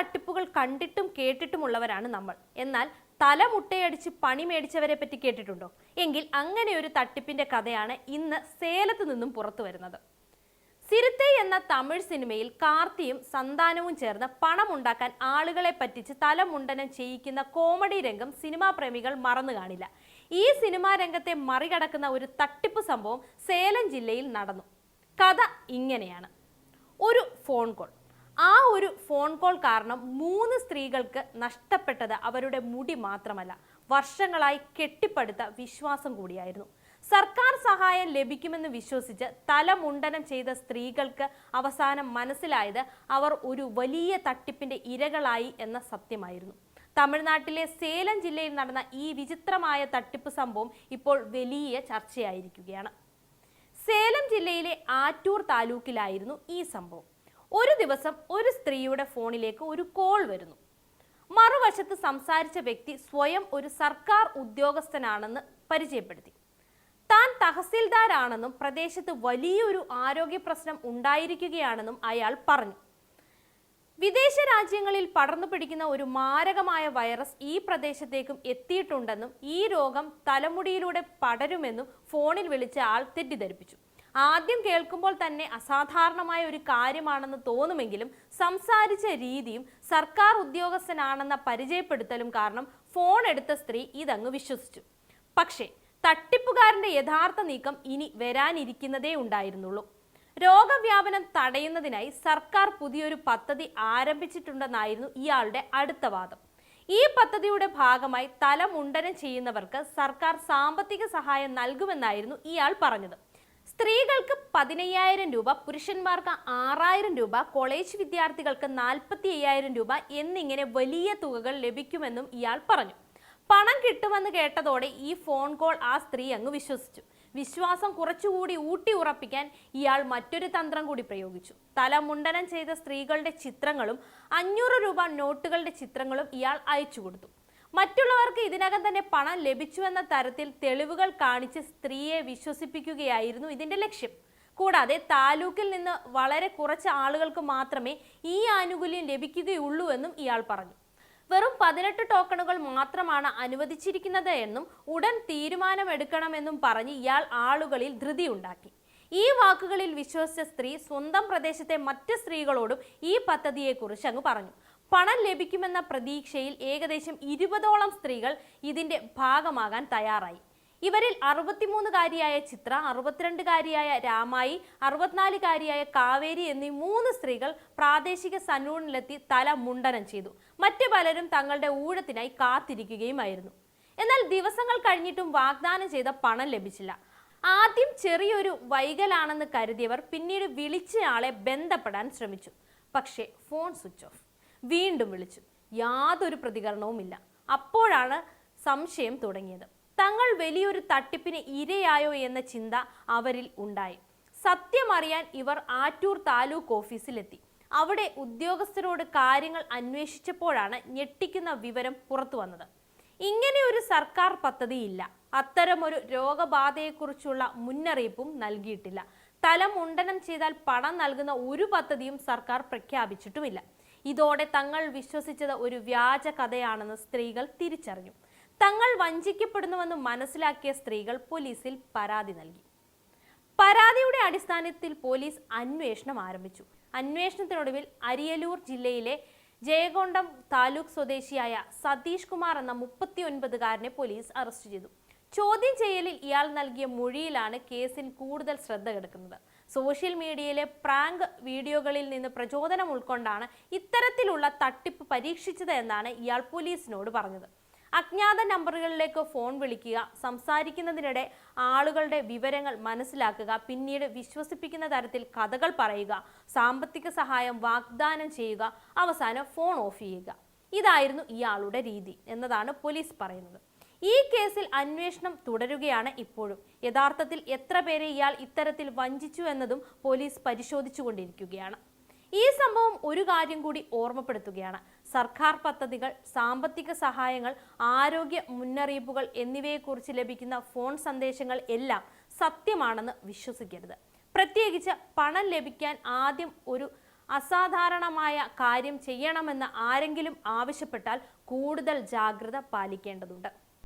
തട്ടിപ്പുകൾ കണ്ടിട്ടും കേട്ടിട്ടുമുള്ളവരാണ് നമ്മൾ. എന്നാൽ തലമുട്ടയടിച്ച് പണി മേടിച്ചവരെ പറ്റി കേട്ടിട്ടുണ്ടോ? എങ്കിൽ അങ്ങനെ ഒരു തട്ടിപ്പിന്റെ കഥയാണ് ഇന്ന് സേലത്ത് നിന്നും പുറത്തു വരുന്നത്. സിരുത്തെ എന്ന തമിഴ് സിനിമയിൽ കാർത്തിയും സന്താനവും ചേർന്ന് പണമുണ്ടാക്കാൻ ആളുകളെ പറ്റിച്ച് തലമുണ്ടനം ചെയ്യിക്കുന്ന കോമഡി രംഗം സിനിമാ പ്രേമികൾ മറന്നു കാണില്ല. ഈ സിനിമാ രംഗത്തെ മറികടക്കുന്ന ഒരു തട്ടിപ്പ് സംഭവം സേലം ജില്ലയിൽ നടന്നു. കഥ ഇങ്ങനെയാണ്. ഒരു ഫോൺ കോൾ. ആ ഒരു ഫോൺ കോൾ കാരണം 3 സ്ത്രീകൾക്ക് നഷ്ടപ്പെട്ടത് അവരുടെ മുടി മാത്രമല്ല, വർഷങ്ങളായി കെട്ടിപ്പടുത്ത വിശ്വാസം കൂടിയായിരുന്നു. സർക്കാർ സഹായം ലഭിക്കുമെന്ന് വിശ്വസിച്ച് തലമുണ്ടനം ചെയ്ത സ്ത്രീകൾക്ക് അവസാനം മനസ്സിലായത് അവർ ഒരു വലിയ തട്ടിപ്പിന്റെ ഇരകളായി എന്ന സത്യമായിരുന്നു. തമിഴ്നാട്ടിലെ സേലം ജില്ലയിൽ നടന്ന ഈ വിചിത്രമായ തട്ടിപ്പ് സംഭവം ഇപ്പോൾ വലിയ ചർച്ചയായിരിക്കുകയാണ്. സേലം ജില്ലയിലെ ആറ്റൂർ താലൂക്കിലായിരുന്നു ഈ സംഭവം. ഒരു ദിവസം ഒരു സ്ത്രീയുടെ ഫോണിലേക്ക് ഒരു കോൾ വരുന്നു. മറുവശത്ത് സംസാരിച്ച വ്യക്തി സ്വയം ഒരു സർക്കാർ ഉദ്യോഗസ്ഥനാണെന്ന് പരിചയപ്പെടുത്തി. താൻ തഹസിൽദാരാണെന്നും പ്രദേശത്ത് വലിയൊരു ആരോഗ്യ പ്രശ്നം ഉണ്ടായിരിക്കുകയാണെന്നും അയാൾ പറഞ്ഞു. വിദേശ രാജ്യങ്ങളിൽ പടർന്നു പിടിക്കുന്ന ഒരു മാരകമായ വൈറസ് ഈ പ്രദേശത്തേക്കും എത്തിയിട്ടുണ്ടെന്നും ഈ രോഗം തലമുടിയിലൂടെ പടരുമെന്നും ഫോണിൽ വിളിച്ച ആൾ തെറ്റിദ്ധരിപ്പിച്ചു. ആദ്യം കേൾക്കുമ്പോൾ തന്നെ അസാധാരണമായ ഒരു കാര്യമാണെന്ന് തോന്നുമെങ്കിലും സംസാരിച്ച രീതിയും സർക്കാർ ഉദ്യോഗസ്ഥനാണെന്ന പരിചയപ്പെടുത്തലും കാരണം ഫോൺ എടുത്ത സ്ത്രീ ഇതങ്ങ് വിശ്വസിച്ചു. പക്ഷേ തട്ടിപ്പുകാരന്റെ യഥാർത്ഥ നീക്കം ഇനി വരാനിരിക്കുന്നതേ ഉണ്ടായിരുന്നുള്ളൂ. രോഗവ്യാപനം തടയുന്നതിനായി സർക്കാർ പുതിയൊരു പദ്ധതി ആരംഭിച്ചിട്ടുണ്ടെന്നായിരുന്നു ഇയാളുടെ അടുത്ത വാദം. ഈ പദ്ധതിയുടെ ഭാഗമായി തലമുണ്ടനം ചെയ്യുന്നവർക്ക് സർക്കാർ സാമ്പത്തിക സഹായം നൽകുമെന്നായിരുന്നു ഇയാൾ പറഞ്ഞത്. സ്ത്രീകൾക്ക് 15,000 രൂപ, പുരുഷന്മാർക്ക് 6,000 രൂപ, കോളേജ് വിദ്യാർത്ഥികൾക്ക് 45,000 രൂപ എന്നിങ്ങനെ വലിയ തുകകൾ ലഭിക്കുമെന്നും ഇയാൾ പറഞ്ഞു. പണം കിട്ടുമെന്ന് കേട്ടതോടെ ഈ ഫോൺ കോൾ ആ സ്ത്രീ അങ്ങ് വിശ്വസിച്ചു. വിശ്വാസം കുറച്ചുകൂടി ഊട്ടി ഉറപ്പിക്കാൻ ഇയാൾ മറ്റൊരു തന്ത്രം കൂടി പ്രയോഗിച്ചു. തലമുണ്ടനം ചെയ്ത സ്ത്രീകളുടെ ചിത്രങ്ങളും 500 രൂപ നോട്ടുകളുടെ ചിത്രങ്ങളും ഇയാൾ അയച്ചു കൊടുത്തു. മറ്റുള്ളവർക്ക് ഇതിനകം തന്നെ പണം ലഭിച്ചുവെന്ന തരത്തിൽ തെളിവുകൾ കാണിച്ച് സ്ത്രീയെ വിശ്വസിപ്പിക്കുകയായിരുന്നു ഇതിന്റെ ലക്ഷ്യം. കൂടാതെ താലൂക്കിൽ നിന്ന് വളരെ കുറച്ച് ആളുകൾക്ക് മാത്രമേ ഈ ആനുകൂല്യം ലഭിക്കുകയുള്ളൂ എന്നും ഇയാൾ പറഞ്ഞു. വെറും 18 ടോക്കണുകൾ മാത്രമാണ് അനുവദിച്ചിരിക്കുന്നത് എന്നും ഉടൻ തീരുമാനമെടുക്കണമെന്നും പറഞ്ഞ് ഇയാൾ ആളുകളിൽ ധൃതിയുണ്ടാക്കി. ഈ വാക്കുകളിൽ വിശ്വസിച്ച സ്ത്രീ സ്വന്തം പ്രദേശത്തെ മറ്റ് സ്ത്രീകളോടും ഈ പദ്ധതിയെക്കുറിച്ച് അങ്ങ് പറഞ്ഞു. പണം ലഭിക്കുമെന്ന പ്രതീക്ഷയിൽ ഏകദേശം 20ഓളം സ്ത്രീകൾ ഇതിന്റെ ഭാഗമാകാൻ തയ്യാറായി. ഇവരിൽ 63കാരിയായ ചിത്ര, 62കാരിയായ രാമായി, 64കാരിയായ കാവേരി എന്നീ 3 സ്ത്രീകൾ പ്രാദേശിക സലൂണിലെത്തി തല മുണ്ടനം ചെയ്തു. മറ്റു പലരും തങ്ങളുടെ ഊഴത്തിനായി കാത്തിരിക്കുകയുമായിരുന്നു. എന്നാൽ ദിവസങ്ങൾ കഴിഞ്ഞിട്ടും വാഗ്ദാനം ചെയ്ത പണം ലഭിച്ചില്ല. ആദ്യം ചെറിയൊരു വൈകലാണെന്ന് കരുതിയവർ പിന്നീട് വിളിച്ചയാളെ ബന്ധപ്പെടാൻ ശ്രമിച്ചു. പക്ഷേ ഫോൺ സ്വിച്ച് ഓഫ്. വീണ്ടും വിളിച്ചു. യാതൊരു പ്രതികരണവുമില്ല. അപ്പോഴാണ് സംശയം തുടങ്ങിയത്. തങ്ങൾ വലിയൊരു തട്ടിപ്പിന് ഇരയായോ എന്ന ചിന്ത അവരിൽ ഉണ്ടായി. സത്യമറിയാൻ ഇവർ ആറ്റൂർ താലൂക്ക് ഓഫീസിലെത്തി. അവിടെ ഉദ്യോഗസ്ഥരോട് കാര്യങ്ങൾ അന്വേഷിച്ചപ്പോഴാണ് ഞെട്ടിക്കുന്ന വിവരം പുറത്തു വന്നത്. ഇങ്ങനെ ഒരു സർക്കാർ പദ്ധതിയില്ല. അത്തരമൊരു രോഗബാധയെക്കുറിച്ചുള്ള മുന്നറിയിപ്പും നൽകിയിട്ടില്ല. തലമുണ്ടനം ചെയ്താൽ പണം നൽകുന്ന ഒരു പദ്ധതിയും സർക്കാർ പ്രഖ്യാപിച്ചിട്ടുമില്ല. ഇതോടെ തങ്ങൾ വിശ്വസിച്ചത് ഒരു വ്യാജ കഥയാണെന്ന് സ്ത്രീകൾ തിരിച്ചറിഞ്ഞു. തങ്ങൾ വഞ്ചിക്കപ്പെടുന്നുവെന്ന് മനസ്സിലാക്കിയ സ്ത്രീകൾ പോലീസിൽ പരാതി നൽകി. പരാതിയുടെ അടിസ്ഥാനത്തിൽ പോലീസ് അന്വേഷണം ആരംഭിച്ചു. അന്വേഷണത്തിനൊടുവിൽ അരിയലൂർ ജില്ലയിലെ ജയകൊണ്ടം താലൂക്ക് സ്വദേശിയായ സതീഷ് കുമാർ എന്ന 39കാരനെ പോലീസ് അറസ്റ്റ് ചെയ്തു. ചോദ്യം ചെയ്യലിൽ ഇയാൾ നൽകിയ മൊഴിയിലാണ് കേസിൽ കൂടുതൽ ശ്രദ്ധ കിടക്കുന്നത്. സോഷ്യൽ മീഡിയയിലെ പ്രാങ്ക് വീഡിയോകളിൽ നിന്ന് പ്രചോദനം ഉൾക്കൊണ്ടാണ് ഇത്തരത്തിലുള്ള തട്ടിപ്പ് പരീക്ഷിച്ചത് എന്നാണ് ഇയാൾ പോലീസിനോട് പറഞ്ഞത്. അജ്ഞാത നമ്പറുകളിലേക്ക് ഫോൺ വിളിക്കുക, സംസാരിക്കുന്നതിനിടെ ആളുകളുടെ വിവരങ്ങൾ മനസ്സിലാക്കുക, പിന്നീട് വിശ്വസിപ്പിക്കുന്ന തരത്തിൽ കഥകൾ പറയുക, സാമ്പത്തിക സഹായം വാഗ്ദാനം ചെയ്യുക, അവസാനം ഫോൺ ഓഫ് ചെയ്യുക. ഇതായിരുന്നു ഇയാളുടെ രീതി എന്നതാണ് പോലീസ് പറയുന്നത്. ഈ കേസിൽ അന്വേഷണം തുടരുകയാണ് ഇപ്പോഴും. യഥാർത്ഥത്തിൽ എത്ര പേരെ ഇയാൾ ഇത്തരത്തിൽ വഞ്ചിച്ചു എന്നതും പോലീസ് പരിശോധിച്ചുകൊണ്ടിരിക്കുകയാണ്. ഈ സംഭവം ഒരു കാര്യം കൂടി ഓർമ്മപ്പെടുത്തുകയാണ്. സർക്കാർ പദ്ധതികൾ, സാമ്പത്തിക സഹായങ്ങൾ, ആരോഗ്യ മുന്നറിയിപ്പുകൾ എന്നിവയെക്കുറിച്ച് ലഭിക്കുന്ന ഫോൺ സന്ദേശങ്ങൾ എല്ലാം സത്യമാണെന്ന് വിശ്വസിക്കരുത്. പ്രത്യേകിച്ച് പണം ലഭിക്കാൻ ആദ്യം ഒരു അസാധാരണമായ കാര്യം ചെയ്യണമെന്ന് ആരെങ്കിലും ആവശ്യപ്പെട്ടാൽ കൂടുതൽ ജാഗ്രത പാലിക്കേണ്ടതുണ്ട്.